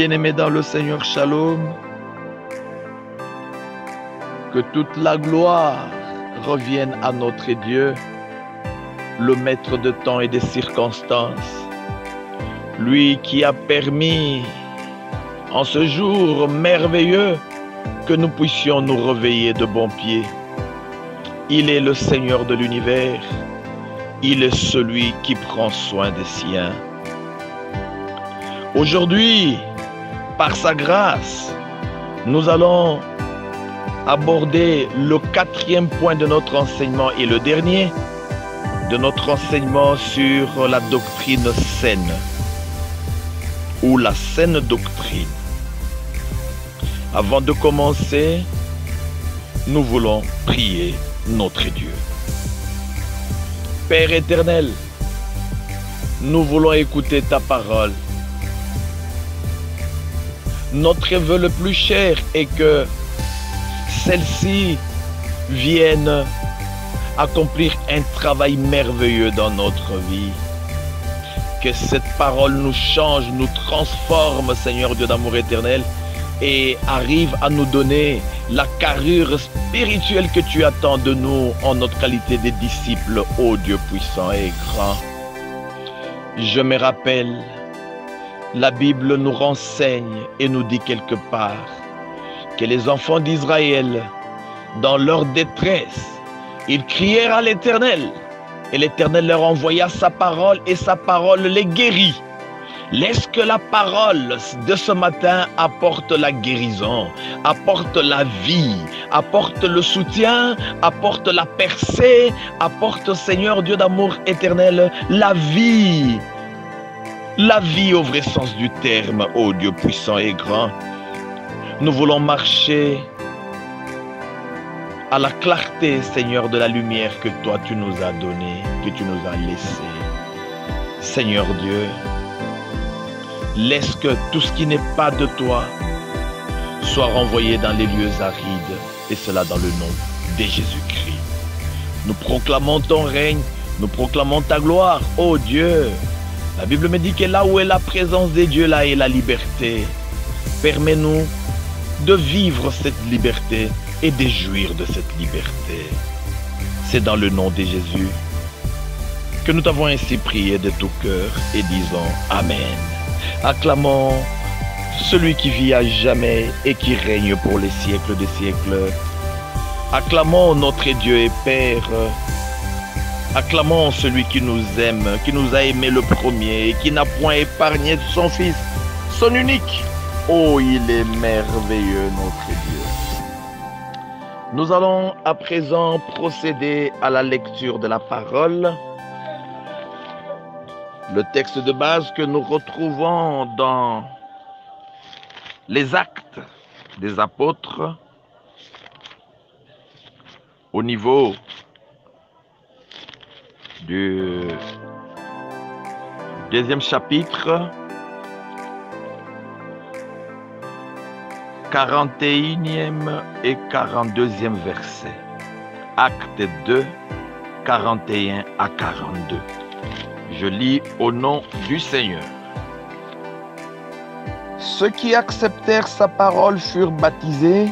Bien-aimés dans le Seigneur, Shalom, que toute la gloire revienne à notre Dieu, le maître de temps et des circonstances, lui qui a permis en ce jour merveilleux que nous puissions nous réveiller de bon pied. Il est le Seigneur de l'univers, il est celui qui prend soin des siens. Aujourd'hui, par sa grâce, nous allons aborder le 4e point de notre enseignement et le dernier de notre enseignement sur la doctrine saine ou la saine doctrine. Avant de commencer, nous voulons prier notre Dieu. Père éternel, nous voulons écouter ta parole. Notre vœu le plus cher est que celle-ci vienne accomplir un travail merveilleux dans notre vie. Que cette parole nous change, nous transforme, Seigneur Dieu d'amour éternel, et arrive à nous donner la carrure spirituelle que tu attends de nous en notre qualité de disciples, ô Dieu puissant et grand. Je me rappelle, la Bible nous renseigne et nous dit quelque part que les enfants d'Israël, dans leur détresse, ils crièrent à l'Éternel et l'Éternel leur envoya sa parole et sa parole les guérit. Laisse que la parole de ce matin apporte la guérison, apporte la vie, apporte le soutien, apporte la percée, apporte, Seigneur Dieu d'amour éternel, la vie au vrai sens du terme, ô Dieu puissant et grand. Nous voulons marcher à la clarté, Seigneur, de la lumière que toi tu nous as donnée, que tu nous as laissée. Seigneur Dieu, laisse que tout ce qui n'est pas de toi soit renvoyé dans les lieux arides, et cela dans le nom de Jésus-Christ. Nous proclamons ton règne, nous proclamons ta gloire, ô Dieu. La Bible me dit que là où est la présence de Dieu, là est la liberté. Permets-nous de vivre cette liberté et de jouir de cette liberté. C'est dans le nom de Jésus que nous t'avons ainsi prié de tout cœur et disons Amen. Acclamons celui qui vit à jamais et qui règne pour les siècles des siècles. Acclamons notre Dieu et Père. Acclamons celui qui nous aime, qui nous a aimé le premier et qui n'a point épargné son Fils, son unique. Oh, il est merveilleux, notre Dieu. Nous allons à présent procéder à la lecture de la parole. Le texte de base que nous retrouvons dans les Actes des Apôtres, au niveau du 2e chapitre, 41e et 42e verset. Acte 2, 41 à 42. Je lis au nom du Seigneur. Ceux qui acceptèrent sa parole furent baptisés,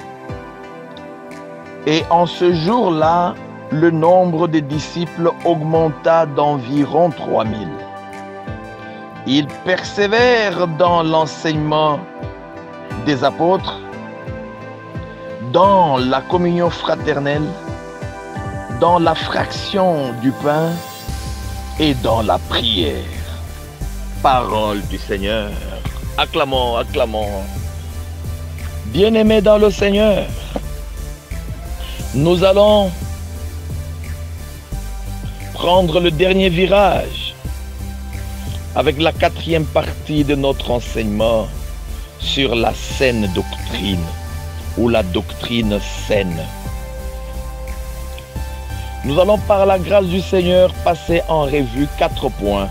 et en ce jour-là, le nombre des disciples augmenta d'environ 3000. Ils persévèrent dans l'enseignement des apôtres, dans la communion fraternelle, dans la fraction du pain et dans la prière. Parole du Seigneur. Acclamons, acclamons. Bien-aimés dans le Seigneur, nous allons prendre le dernier virage avec la 4e partie de notre enseignement sur la saine doctrine ou la doctrine saine. Nous allons par la grâce du Seigneur passer en revue 4 points.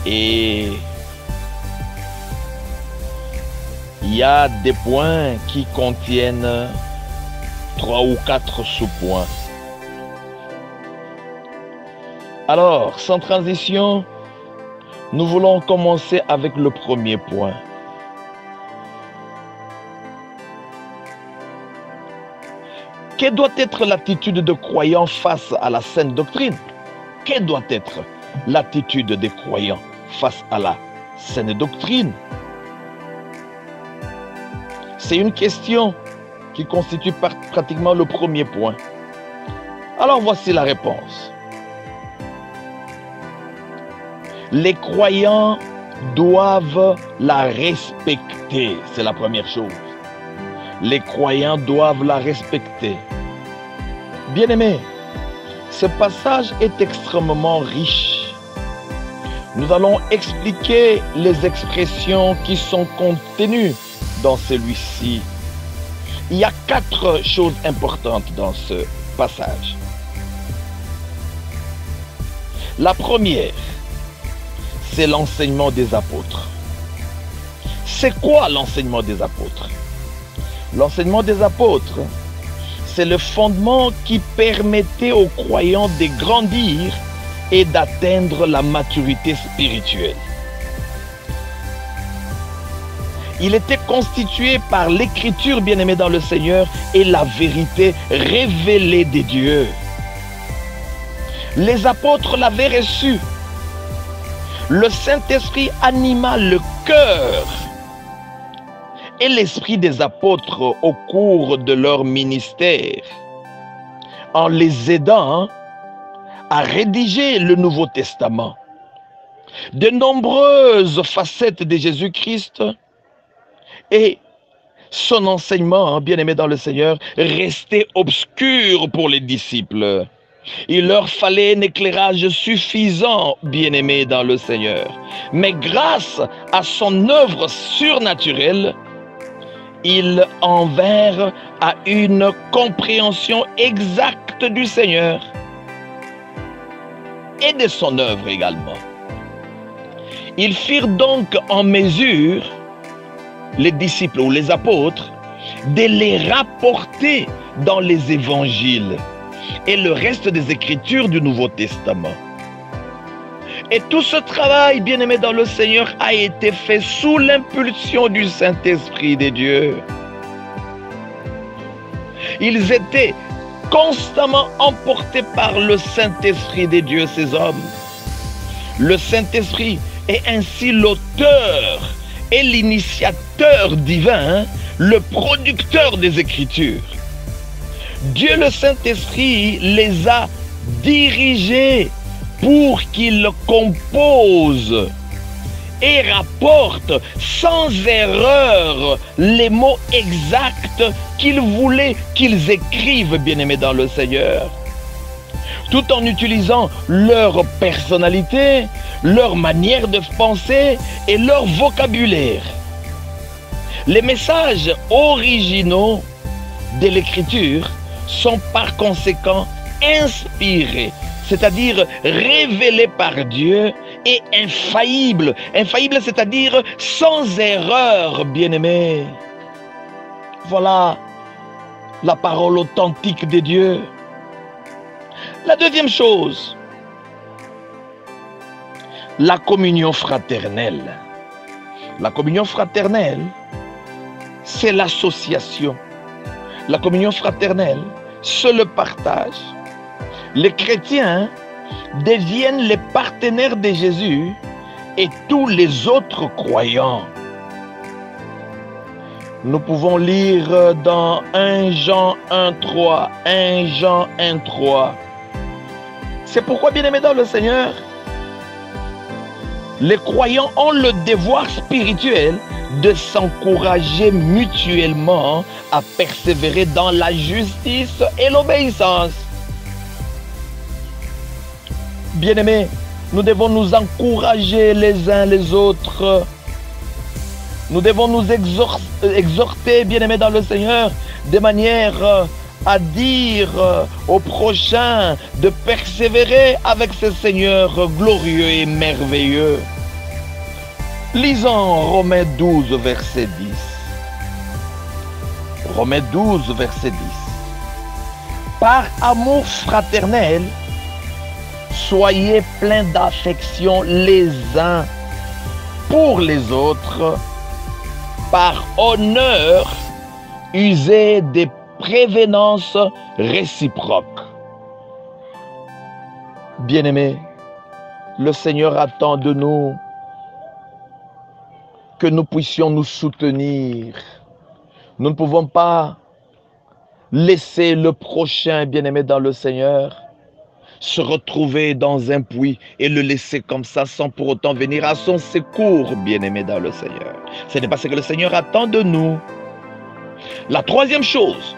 Et il y a des points qui contiennent 3 ou 4 sous-points. Alors, sans transition, Nous voulons commencer avec le premier point. Quelle doit être l'attitude de croyants face à la saine doctrine? Quelle doit être l'attitude des croyants face à la saine doctrine? C'est une question qui constitue pratiquement le premier point. Alors voici la réponse. Les croyants doivent la respecter, c'est la première chose. Les croyants doivent la respecter. Bien-aimés, ce passage est extrêmement riche. Nous allons expliquer les expressions qui sont contenues dans celui-ci. Il y a 4 choses importantes dans ce passage. La première, c'est l'enseignement des apôtres. C'est quoi l'enseignement des apôtres? L'enseignement des apôtres, c'est le fondement qui permettait aux croyants de grandir et d'atteindre la maturité spirituelle. Il était constitué par l'écriture, bien-aimée dans le Seigneur, et la vérité révélée de Dieu. Les apôtres l'avaient reçu. Le Saint-Esprit anima le cœur et l'esprit des apôtres au cours de leur ministère, en les aidant à rédiger le Nouveau Testament. De nombreuses facettes de Jésus-Christ et son enseignement, bien-aimé dans le Seigneur, restait obscur pour les disciples. Il leur fallait un éclairage suffisant, bien-aimé dans le Seigneur. Mais grâce à son œuvre surnaturelle, ils en vinrent à une compréhension exacte du Seigneur et de son œuvre également. Ils firent donc en mesure, les disciples ou les apôtres, de les rapporter dans les évangiles et le reste des Écritures du Nouveau Testament. Et tout ce travail, bien-aimé dans le Seigneur, a été fait sous l'impulsion du Saint-Esprit de Dieu. Ils étaient constamment emportés par le Saint-Esprit de Dieu, ces hommes. Le Saint-Esprit est ainsi l'auteur et l'initiateur divin, le producteur des Écritures. Dieu le Saint-Esprit les a dirigés pour qu'ils composent et rapportent sans erreur les mots exacts qu'il voulait qu'ils écrivent, bien-aimés dans le Seigneur, tout en utilisant leur personnalité, leur manière de penser et leur vocabulaire. Les messages originaux de l'Écriture sont par conséquent inspirés, c'est-à-dire révélés par Dieu, et infaillibles. Infaillibles, c'est-à-dire sans erreur, bien-aimés. Voilà la parole authentique de Dieu. La deuxième chose, la communion fraternelle. La communion fraternelle, c'est l'association. La communion fraternelle, c'est le partage. Les chrétiens deviennent les partenaires de Jésus et tous les autres croyants. Nous pouvons lire dans 1 Jean 1,3, 1 Jean 1,3. C'est pourquoi, bien-aimés dans le Seigneur, les croyants ont le devoir spirituel de s'encourager mutuellement à persévérer dans la justice et l'obéissance. Bien-aimés, nous devons nous encourager les uns les autres. Nous devons nous exhorter, bien-aimés dans le Seigneur, de manière à dire au prochain de persévérer avec ce Seigneur glorieux et merveilleux. Lisons Romains 12, verset 10. Romains 12, verset 10. Par amour fraternel, soyez pleins d'affection les uns pour les autres, par honneur, user des prévenances réciproques. Bien-aimés, le Seigneur attend de nous que nous puissions nous soutenir. Nous ne pouvons pas laisser le prochain, bien-aimé dans le Seigneur, se retrouver dans un puits et le laisser comme ça sans pour autant venir à son secours, bien-aimé dans le Seigneur. Ce n'est pas ce que le Seigneur attend de nous. La troisième chose,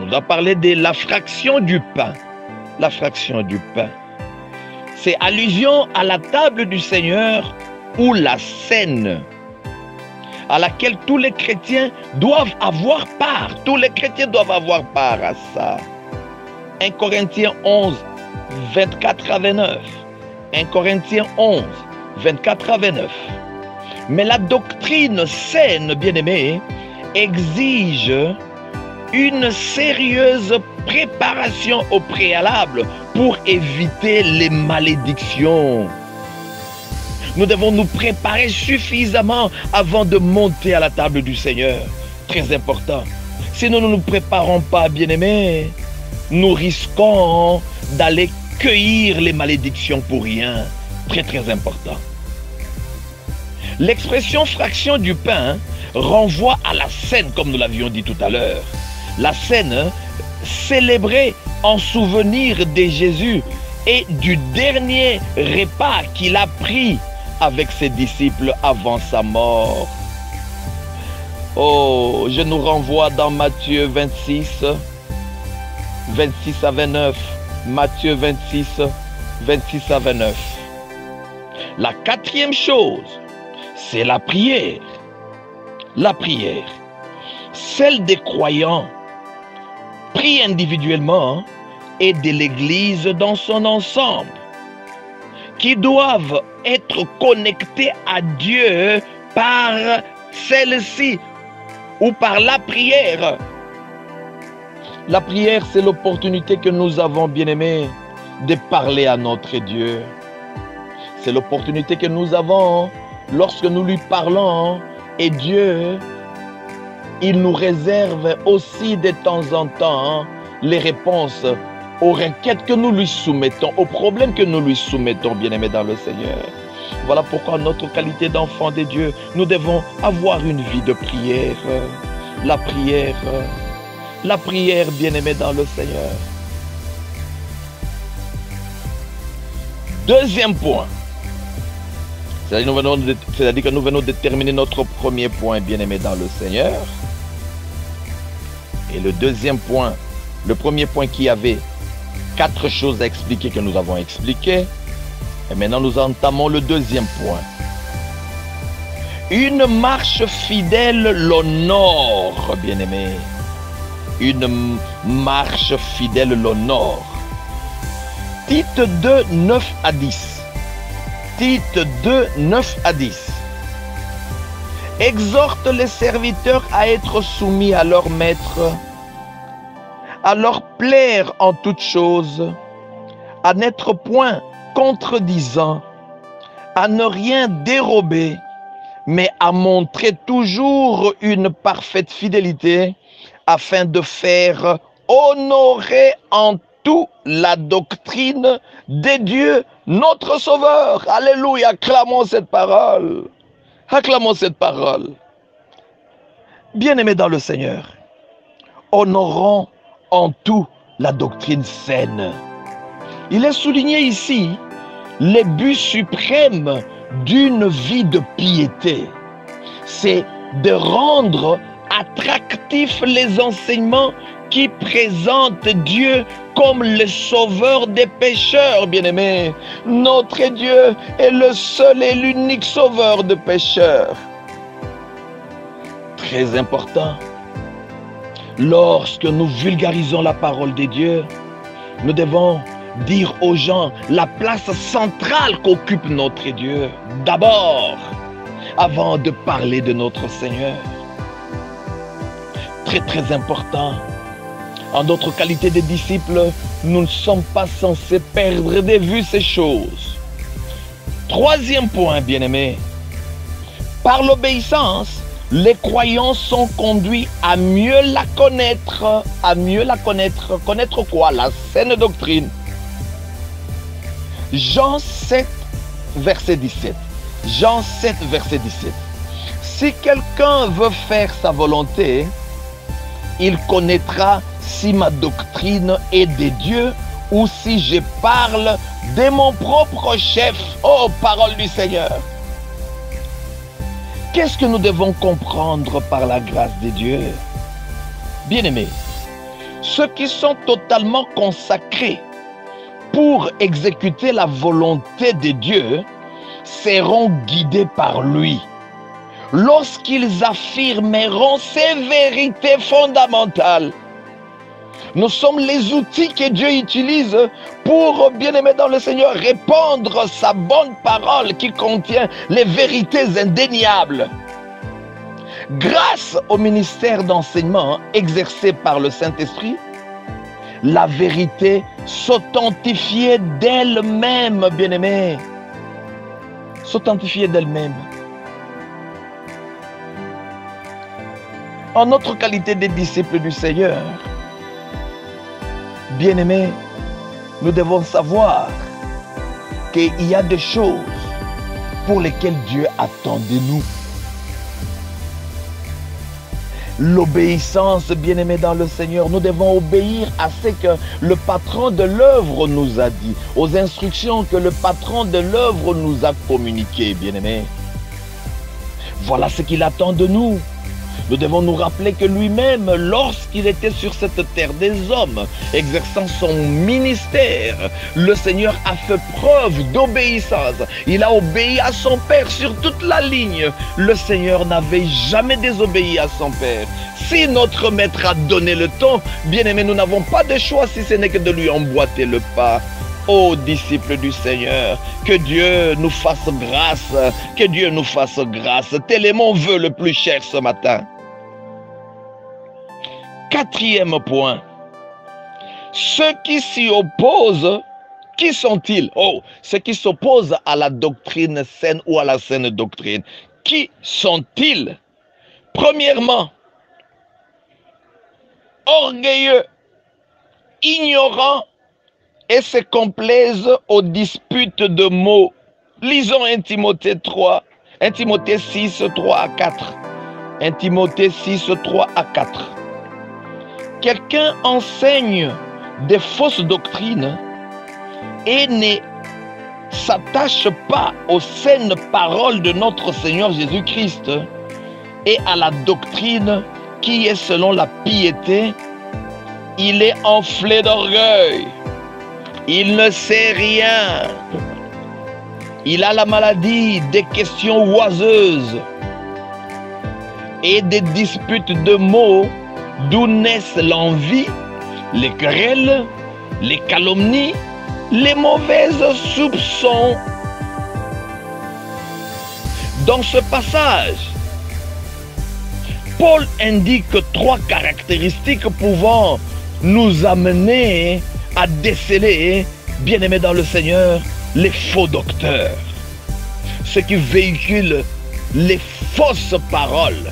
on doit parler de la fraction du pain. La fraction du pain. C'est allusion à la table du Seigneur ou la scène à laquelle tous les chrétiens doivent avoir part. Tous les chrétiens doivent avoir part à ça. 1 Corinthiens 11, 24 à 29. 1 Corinthiens 11, 24 à 29. Mais la doctrine saine, bien-aimée, exige une sérieuse préparation au préalable pour éviter les malédictions. Nous devons nous préparer suffisamment avant de monter à la table du Seigneur. Très important. Si nous ne nous préparons pas, bien-aimés, nous risquons d'aller cueillir les malédictions pour rien. Très, très important. L'expression fraction du pain renvoie à la scène, comme nous l'avions dit tout à l'heure. La scène célébrée en souvenir de Jésus et du dernier repas qu'il a pris avec ses disciples avant sa mort. Oh, je nous renvoie dans Matthieu 26, 26 à 29. Matthieu 26, 26 à 29. La quatrième chose, c'est la prière. La prière. Celle des croyants, pris individuellement, et de l'Église dans son ensemble, qui doivent être connectés à Dieu par celle-ci ou par la prière. La prière, c'est l'opportunité que nous avons, bien-aimés, de parler à notre Dieu. C'est l'opportunité que nous avons lorsque nous lui parlons, et Dieu, il nous réserve aussi de temps en temps les réponses aux requêtes que nous lui soumettons, aux problèmes que nous lui soumettons, bien-aimés dans le Seigneur. Voilà pourquoi, notre qualité d'enfant de Dieu, nous devons avoir une vie de prière. La prière, bien-aimés dans le Seigneur. Deuxième point. C'est-à-dire que nous venons de terminer notre premier point, bien-aimés dans le Seigneur. Et le deuxième point, le premier point qui avait 4 choses à expliquer que nous avons expliquées. Et maintenant nous entamons le deuxième point. Une marche fidèle l'honore, bien-aimés. Une marche fidèle l'honore. Tite 2, 9 à 10. Tite 2, 9 à 10. Exhorte les serviteurs à être soumis à leur maître, à leur plaire en toutes choses, à n'être point contredisant, à ne rien dérober, mais à montrer toujours une parfaite fidélité, afin de faire honorer en tout la doctrine de Dieu, notre Sauveur. Alléluia, acclamons cette parole. Acclamons cette parole. Bien-aimés dans le Seigneur, honorons en tout la doctrine saine. Il est souligné ici le but suprême d'une vie de piété. C'est de rendre attractifs les enseignements qui présentent Dieu comme le sauveur des pécheurs, bien-aimés. Notre Dieu est le seul et l'unique sauveur de pécheurs. Très important. Lorsque nous vulgarisons la parole de Dieu, nous devons dire aux gens la place centrale qu'occupe notre Dieu. D'abord, avant de parler de notre Seigneur. Très, très important. En notre qualité de disciples, nous ne sommes pas censés perdre de vue ces choses. Troisième point, bien-aimés. Par l'obéissance, les croyants sont conduits à mieux la connaître. À mieux la connaître. Connaître quoi? La saine doctrine. Jean 7, verset 17. Jean 7, verset 17. Si quelqu'un veut faire sa volonté, il connaîtra si ma doctrine est de Dieu ou si je parle de mon propre chef. Oh, parole du Seigneur! Qu'est-ce que nous devons comprendre par la grâce de Dieu? Bien-aimés, ceux qui sont totalement consacrés pour exécuter la volonté de Dieu seront guidés par lui. Lorsqu'ils affirmeront ces vérités fondamentales, nous sommes les outils que Dieu utilise pour, bien-aimés dans le Seigneur, répandre sa bonne parole qui contient les vérités indéniables. Grâce au ministère d'enseignement exercé par le Saint-Esprit, la vérité s'authentifiait d'elle-même, bien-aimés. S'authentifier d'elle-même. En notre qualité de disciples du Seigneur, bien-aimés, nous devons savoir qu'il y a des choses pour lesquelles Dieu attend de nous. L'obéissance, bien-aimés dans le Seigneur, nous devons obéir à ce que le patron de l'œuvre nous a dit, aux instructions que le patron de l'œuvre nous a communiquées, bien-aimés. Voilà ce qu'il attend de nous. Nous devons nous rappeler que lui-même, lorsqu'il était sur cette terre des hommes, exerçant son ministère, le Seigneur a fait preuve d'obéissance. Il a obéi à son Père sur toute la ligne. Le Seigneur n'avait jamais désobéi à son Père. Si notre Maître a donné le temps, bien aimé, nous n'avons pas de choix si ce n'est que de lui emboîter le pas. Ô disciples du Seigneur, que Dieu nous fasse grâce, que Dieu nous fasse grâce. Tel est mon vœu le plus cher ce matin. Quatrième point, ceux qui s'y opposent, qui sont-ils? Oh, ceux qui s'opposent à la doctrine saine ou à la saine doctrine. Qui sont-ils? Premièrement, orgueilleux, ignorants et se complaisent aux disputes de mots. Lisons 1 Timothée 3, 1 Timothée 6, 3 à 4. 1 Timothée 6, 3 à 4. Quelqu'un enseigne des fausses doctrines et ne s'attache pas aux saines paroles de notre Seigneur Jésus-Christ et à la doctrine qui est selon la piété, il est enflé d'orgueil. Il ne sait rien. Il a la maladie des questions oiseuses et des disputes de mots d'où naissent l'envie, les querelles, les calomnies, les mauvaises soupçons. Dans ce passage, Paul indique 3 caractéristiques pouvant nous amener à déceler, bien-aimés dans le Seigneur, les faux docteurs, ceux qui véhiculent les fausses paroles,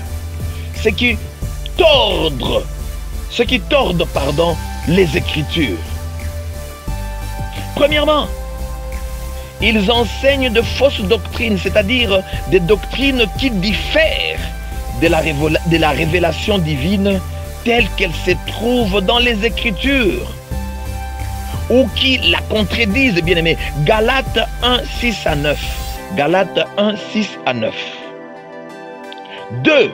ceux qui tordent, les Écritures. Premièrement, ils enseignent de fausses doctrines, c'est-à-dire des doctrines qui diffèrent de la révélation divine telle qu'elle se trouve dans les Écritures, ou qui la contredisent, bien-aimés. Galates 1, 6 à 9. Galates 1, 6 à 9. 2.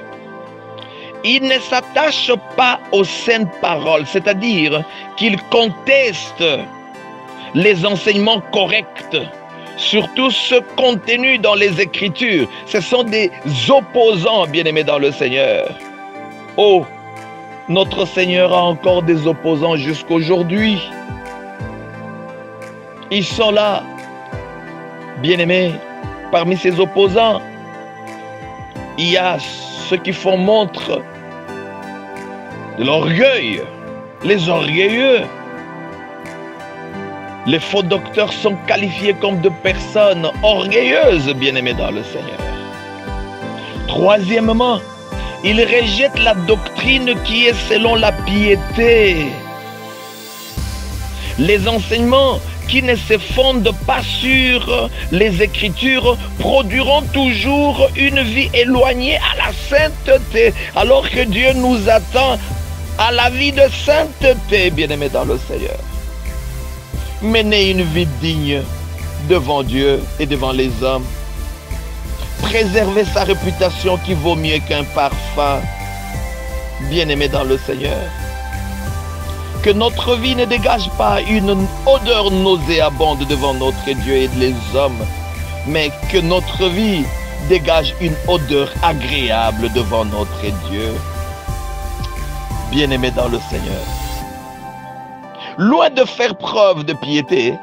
Ils ne s'attachent pas aux saines paroles, c'est-à-dire qu'ils contestent les enseignements corrects, surtout ceux contenus dans les Écritures. Ce sont des opposants, bien-aimés dans le Seigneur. Oh, notre Seigneur a encore des opposants jusqu'aujourd'hui. Ils sont là, bien-aimés. Parmi ces opposants, il y a ceux qui font montre de l'orgueil, les orgueilleux. Les faux docteurs sont qualifiés comme de personnes orgueilleuses, bien-aimés dans le Seigneur. Troisièmement, ils rejettent la doctrine qui est selon la piété. Les enseignements qui ne se fondent pas sur les Écritures produiront toujours une vie éloignée à la sainteté, alors que Dieu nous attend à la vie de sainteté, bien-aimés dans le Seigneur. Menez une vie digne devant Dieu et devant les hommes. Préservez sa réputation qui vaut mieux qu'un parfum, bien-aimés dans le Seigneur. Que notre vie ne dégage pas une odeur nauséabonde devant notre Dieu et les hommes, mais que notre vie dégage une odeur agréable devant notre Dieu. Bien-aimés dans le Seigneur. Loin de faire preuve de piété,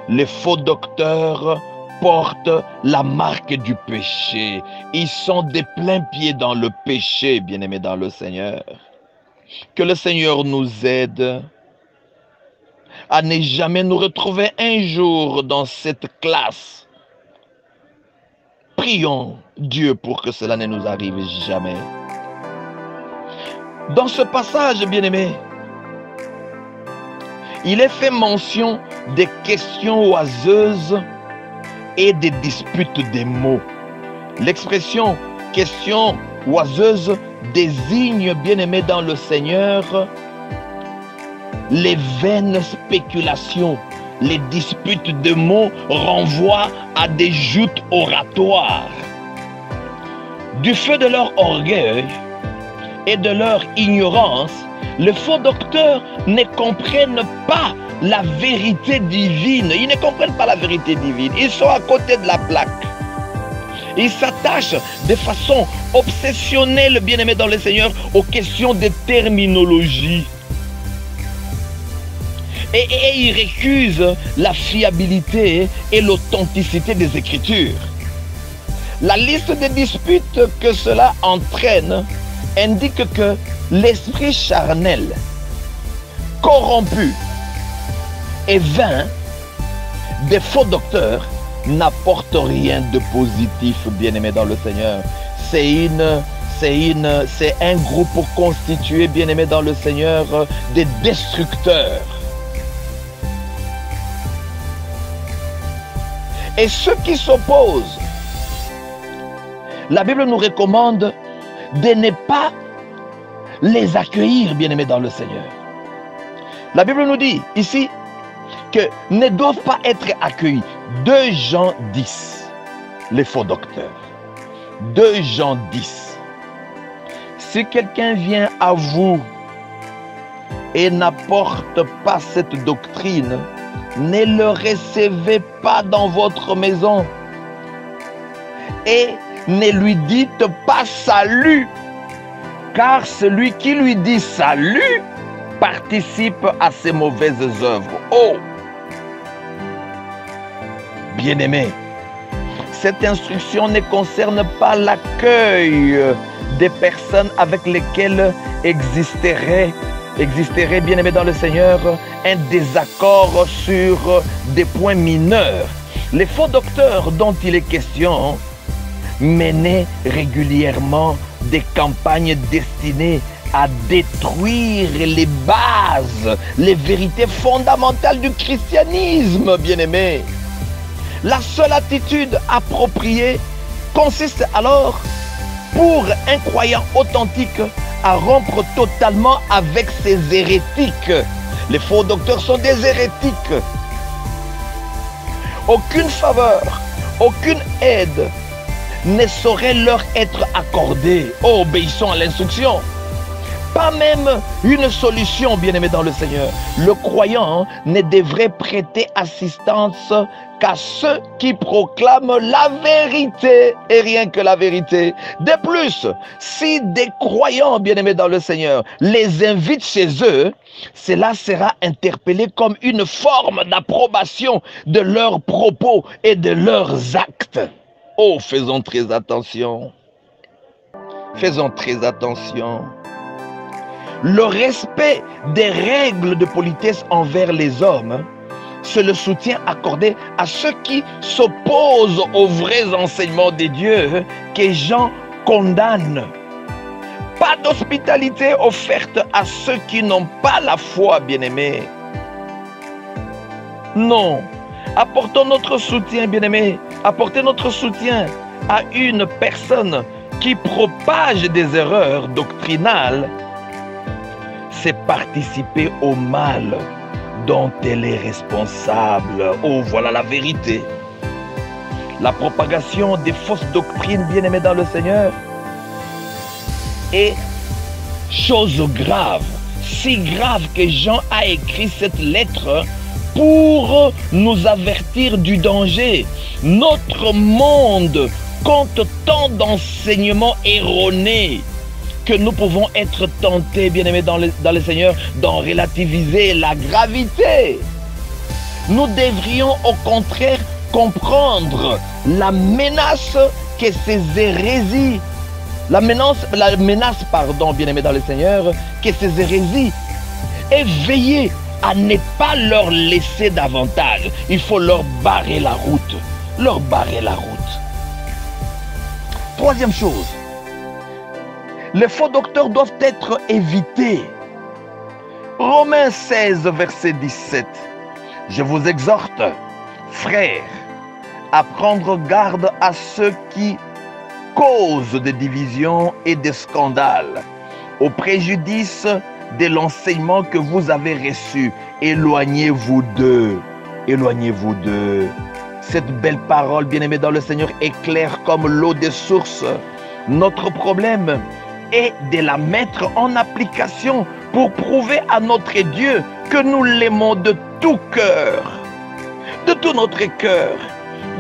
les faux docteurs portent la marque du péché. Ils sont des pleins pieds dans le péché, bien-aimés dans le Seigneur. Que le Seigneur nous aide à ne jamais nous retrouver un jour dans cette classe. Prions Dieu pour que cela ne nous arrive jamais. Dans ce passage, bien-aimés, il est fait mention des questions oiseuses et des disputes des mots. L'expression « question oiseuse » désigne, bien-aimés dans le Seigneur, les vaines spéculations. Les disputes de mots renvoient à des joutes oratoires. Du feu de leur orgueil et de leur ignorance, les faux docteurs ne comprennent pas la vérité divine. Ils ne comprennent pas la vérité divine. Ils sont à côté de la plaque. Ils s'attachent de façon obsessionnelle, bien-aimés dans le Seigneur, aux questions de terminologie. Et ils récusent la fiabilité et l'authenticité des Écritures. La liste des disputes que cela entraîne indique que l'esprit charnel, corrompu et vain des faux docteurs n'apporte rien de positif, bien-aimés dans le Seigneur. C'est un groupe constitué, bien-aimés dans le Seigneur, des destructeurs. Et ceux qui s'opposent, la Bible nous recommande de ne pas les accueillir, bien-aimés dans le Seigneur. La Bible nous dit ici que ne doivent pas être accueillis. 2 Jean 10, les faux docteurs. 2 Jean 10. Si quelqu'un vient à vous et n'apporte pas cette doctrine, ne le recevez pas dans votre maison et ne lui dites pas salut, car celui qui lui dit salut participe à ses mauvaises œuvres. Oh! Bien-aimés, cette instruction ne concerne pas l'accueil des personnes avec lesquelles existerait, bien-aimés dans le Seigneur, un désaccord sur des points mineurs. Les faux docteurs dont il est question menaient régulièrement des campagnes destinées à détruire les bases, les vérités fondamentales du christianisme, bien-aimés. La seule attitude appropriée consiste alors, pour un croyant authentique, à rompre totalement avec ces hérétiques. Les faux docteurs sont des hérétiques. Aucune faveur, aucune aide ne saurait leur être accordée. Oh, obéissons à l'instruction. Pas même une solution, bien-aimé dans le Seigneur. Le croyant ne devrait prêter assistance qu'à ceux qui proclament la vérité et rien que la vérité. De plus, si des croyants, bien-aimés dans le Seigneur, les invitent chez eux, cela sera interpellé comme une forme d'approbation de leurs propos et de leurs actes. Oh, faisons très attention. Faisons très attention. Le respect des règles de politesse envers les hommes, c'est le soutien accordé à ceux qui s'opposent aux vrais enseignements de Dieu que Jean condamne. Pas d'hospitalité offerte à ceux qui n'ont pas la foi, bien-aimés. Non. Apportons notre soutien, bien-aimés. Apportez notre soutien à une personne qui propage des erreurs doctrinales. C'est participer au mal dont elle est responsable. Oh, voilà la vérité. La propagation des fausses doctrines, bien-aimés dans le Seigneur, est chose grave. Si grave que Jean a écrit cette lettre pour nous avertir du danger. Notre monde compte tant d'enseignements erronés que nous pouvons être tentés, bien-aimés dans le Seigneur, d'en relativiser la gravité. Nous devrions au contraire comprendre la menace que ces hérésies, la menace, bien-aimés dans le Seigneur, que ces hérésies, et veiller à ne pas leur laisser davantage. Il faut leur barrer la route. Leur barrer la route. Troisième chose, les faux docteurs doivent être évités. Romains 16, verset 17. Je vous exhorte, frères, à prendre garde à ceux qui causent des divisions et des scandales, au préjudice de l'enseignement que vous avez reçu. Éloignez-vous d'eux. Éloignez-vous d'eux. Cette belle parole, bien-aimée dans le Seigneur, est claire comme l'eau des sources. Notre problème est de la mettre en application pour prouver à notre Dieu que nous l'aimons de tout cœur, de tout notre cœur,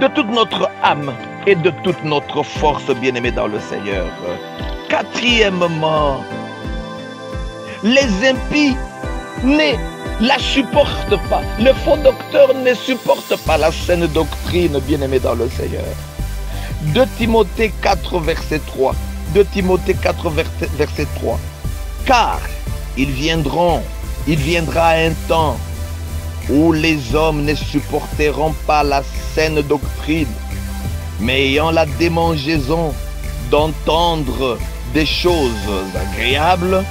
de toute notre âme et de toute notre force, bien-aimée dans le Seigneur. Quatrièmement, les impies ne la supportent pas. Les faux docteurs ne supportent pas la saine doctrine, bien-aimés dans le Seigneur. 2 Timothée 4, verset 3. 2 Timothée 4, verset 3. Car il viendra un temps où les hommes ne supporteront pas la saine doctrine, mais ayant la démangeaison d'entendre des choses agréables,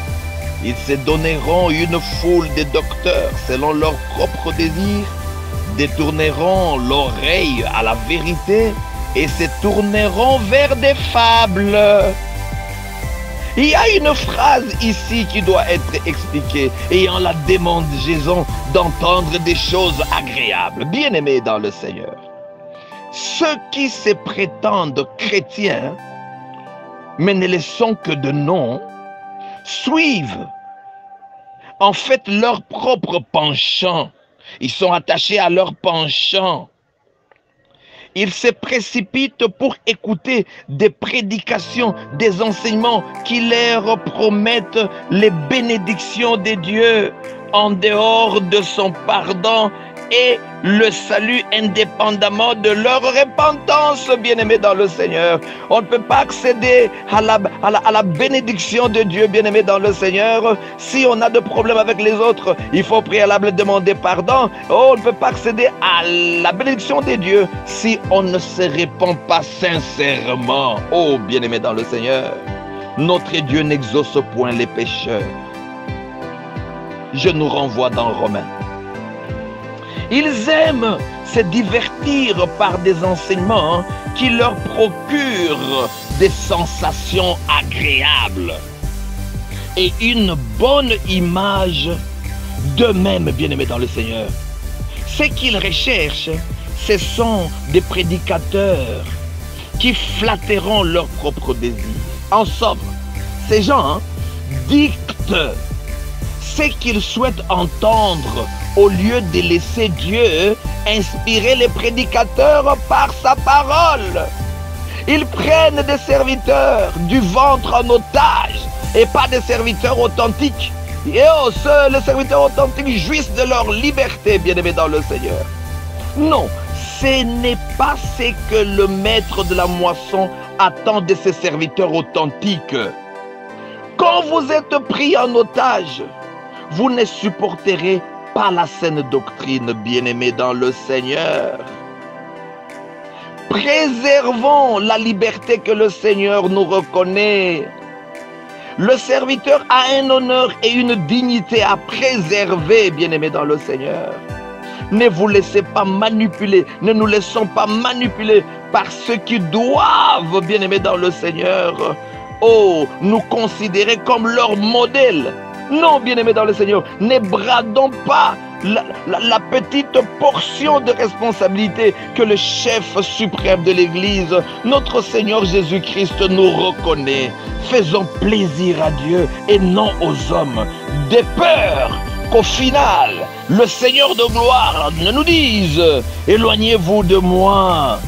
ils se donneront une foule de docteurs selon leurs propres désirs, détourneront l'oreille à la vérité et se tourneront vers des fables. Il y a une phrase ici qui doit être expliquée, ayant la démangeaison d'entendre des choses agréables. Bien-aimés dans le Seigneur, ceux qui se prétendent chrétiens, mais ne le sont que de nom, suivent en fait leur propre penchant. Ils sont attachés à leur penchant. Ils se précipitent pour écouter des prédications, des enseignements qui leur promettent les bénédictions de Dieu en dehors de son pardon et le salut indépendamment de leur repentance, bien-aimés dans le Seigneur. On ne peut pas accéder à la bénédiction de Dieu, bien-aimés dans le Seigneur. Si on a des problèmes avec les autres, il faut préalablement demander pardon. On ne peut pas accéder à la bénédiction de Dieu si on ne se répand pas sincèrement. Oh, bien-aimés dans le Seigneur, notre Dieu n'exauce point les pécheurs. Je nous renvoie dans Romains. Ils aiment se divertir par des enseignements qui leur procurent des sensations agréables et une bonne image d'eux-mêmes, bien-aimés dans le Seigneur. Ce qu'ils recherchent, ce sont des prédicateurs qui flatteront leurs propres désirs. En somme, ces gens dictent ce qu'ils souhaitent entendre au lieu de laisser Dieu inspirer les prédicateurs par sa parole. Ils prennent des serviteurs du ventre en otage et pas des serviteurs authentiques. Et les serviteurs authentiques jouissent de leur liberté, bien-aimés dans le Seigneur. Non, ce n'est pas ce que le maître de la moisson attend de ses serviteurs authentiques. Quand vous êtes pris en otage, vous ne supporterez pas la saine doctrine, bien-aimés dans le Seigneur. Préservons la liberté que le Seigneur nous reconnaît. Le serviteur a un honneur et une dignité à préserver, bien-aimés dans le Seigneur. Ne vous laissez pas manipuler, ne nous laissons pas manipuler par ceux qui doivent, bien-aimés dans le Seigneur, nous considérer comme leur modèle. Non, bien-aimés dans le Seigneur, ne bradons pas la petite portion de responsabilité que le chef suprême de l'Église, notre Seigneur Jésus-Christ, nous reconnaît. Faisons plaisir à Dieu et non aux hommes, de peur qu'au final, le Seigneur de gloire ne nous dise « Éloignez-vous de moi,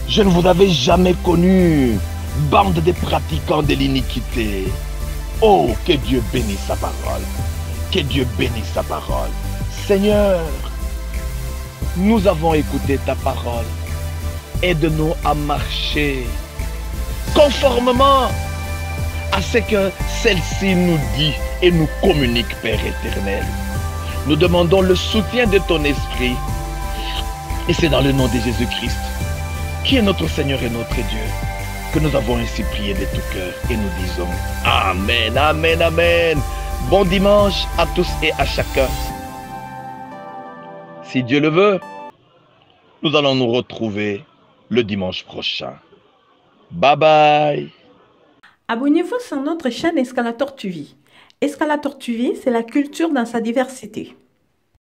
je ne vous avais jamais connu, bande de pratiquants de l'iniquité. » Oh, que Dieu bénisse sa parole, que Dieu bénisse sa parole. Seigneur, nous avons écouté ta parole. Aide-nous à marcher conformément à ce que celle-ci nous dit et nous communique, Père éternel. Nous demandons le soutien de ton esprit. Et c'est dans le nom de Jésus-Christ, qui est notre Seigneur et notre Dieu, que nous avons ainsi prié de tout cœur et nous disons Amen, Amen, Amen. Bon dimanche à tous et à chacun. Si Dieu le veut, nous allons nous retrouver le dimanche prochain. Bye bye. Abonnez-vous sur notre chaîne Escalator TV. Escalator TV, c'est la culture dans sa diversité.